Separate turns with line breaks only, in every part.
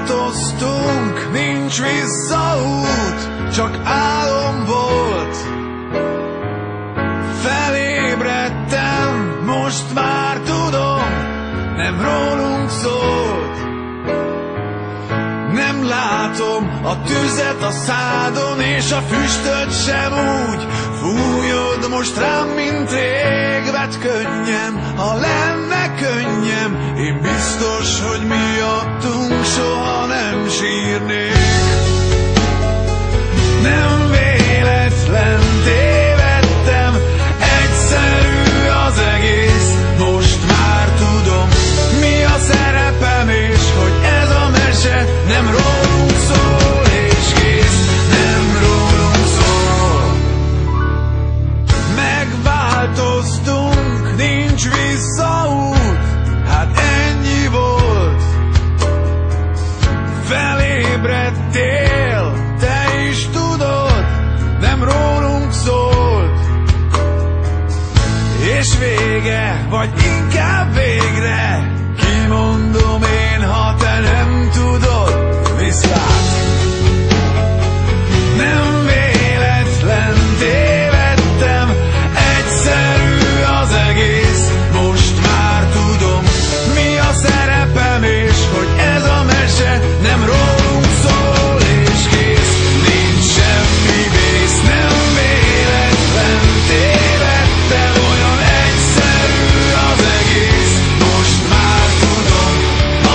Megváltoztunk, nincs visszaút, csak álom volt. Felébredtem, most már tudom, nem rólunk szólt. Nem látom a tüzet a szádon, és a füstöt sem úgy. Fújod most rám, mint rég, vedd könnyem, ha lenne könnyem. Én biztos, hogy miattunk soha nem sírnék. Nem véletlen tévedtem, egyszerű az egész. Most már tudom, mi a szerepem, és hogy ez a mese nem rólunk szól, és kész, nem rólunk szól. Megváltoztunk, nincs visszaút, hát ennyi volt. Felébredtél, te is tudod, nem rólunk szólt. És vége, vagy inkább végre, kimondom én, ha te nem tudod, viszlát. Nem véletlen tévedtem, egyszerű az egész. Most már tudom, mi a szerepem, és hogy ez a mese nem rólunk szól, és kész, nincs semmi vész. Nem véletlen tévedtem, olyan egyszerű az egész. Most már tudom,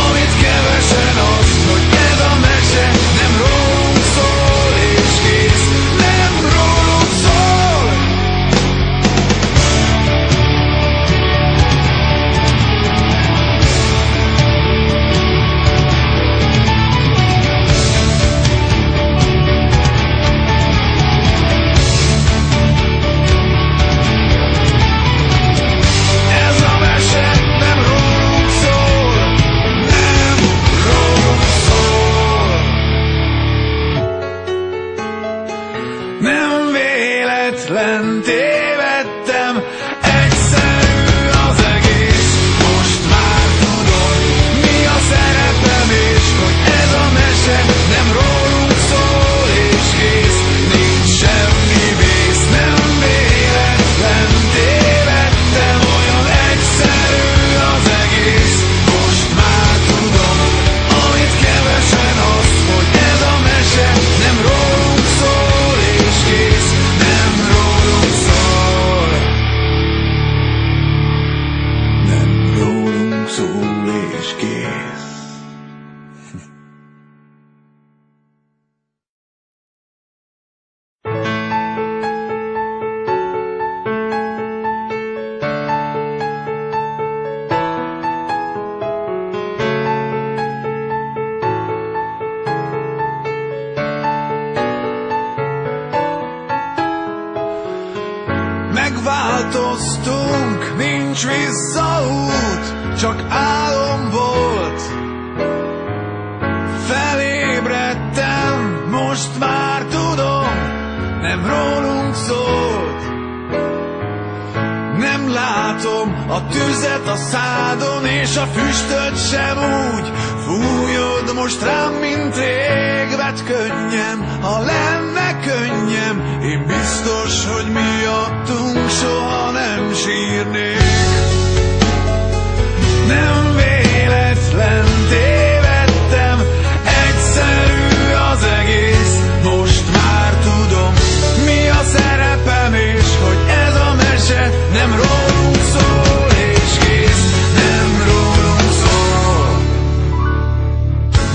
amit kevesen az, hogy ez a mese nem rólunk szól, és kész, nem rólunk szól. Ez a mese nem rólunk szól, nem rólunk szól. Nem véletlen tévedtem, egyszerű az egész. Most már tudom, mi a szerepem, és hogy ez a mese nem rólunk szól, és kész, nincs semmi vész. Nem véletlen tévedtem, olyan egyszerű az egész. Most már tudom, amit kevesen az, hogy ez a mese nem rólunk szól, és kész, nem rólunk szól. Nem rólunk szól, és kész. Megváltoztunk, nincs visszaút, csak álom volt. Felébredtem, most már tudom, nem rólunk szólt. Nem látom a tüzet a szádon, és a füstöt sem úgy. Fújod most rám, mint rég, vedd könnyem, ha lenne könnyem. Én biztos, hogy miattunk soha nem sírnék. Nem véletlen tévedtem, egyszerű az egész. Most már tudom, mi a szerepem, és hogy ez a mese nem rólunk szól, és kész, nem rólunk szól.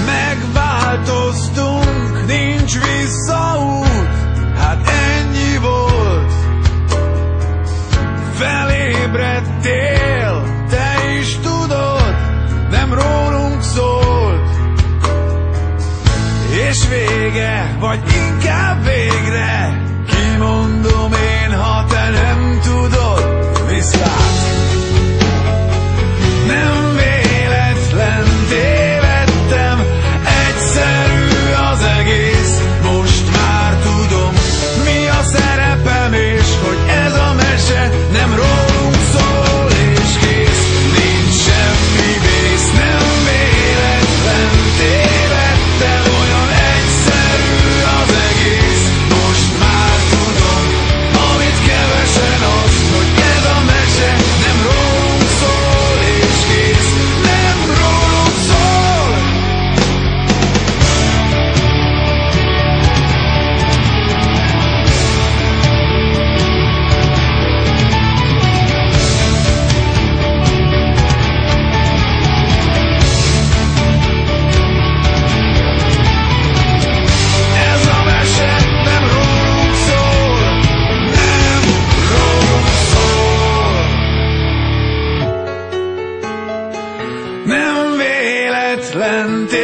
Megváltoztunk, nincs visszaút, hát ennyi volt. Felébredtél, te is tudod, nem rólunk szólt. És vége, vagy inkább végre, kimondom én, ha te nem tudod, viszlát. Nem véletlen tévedtem, egyszerű az egész. Most már tudom, mi a szerepem, és hogy ez a mese nem rólunk szól, és kész, nincs semmi vész. Nem véletlen tévedtem, véletlen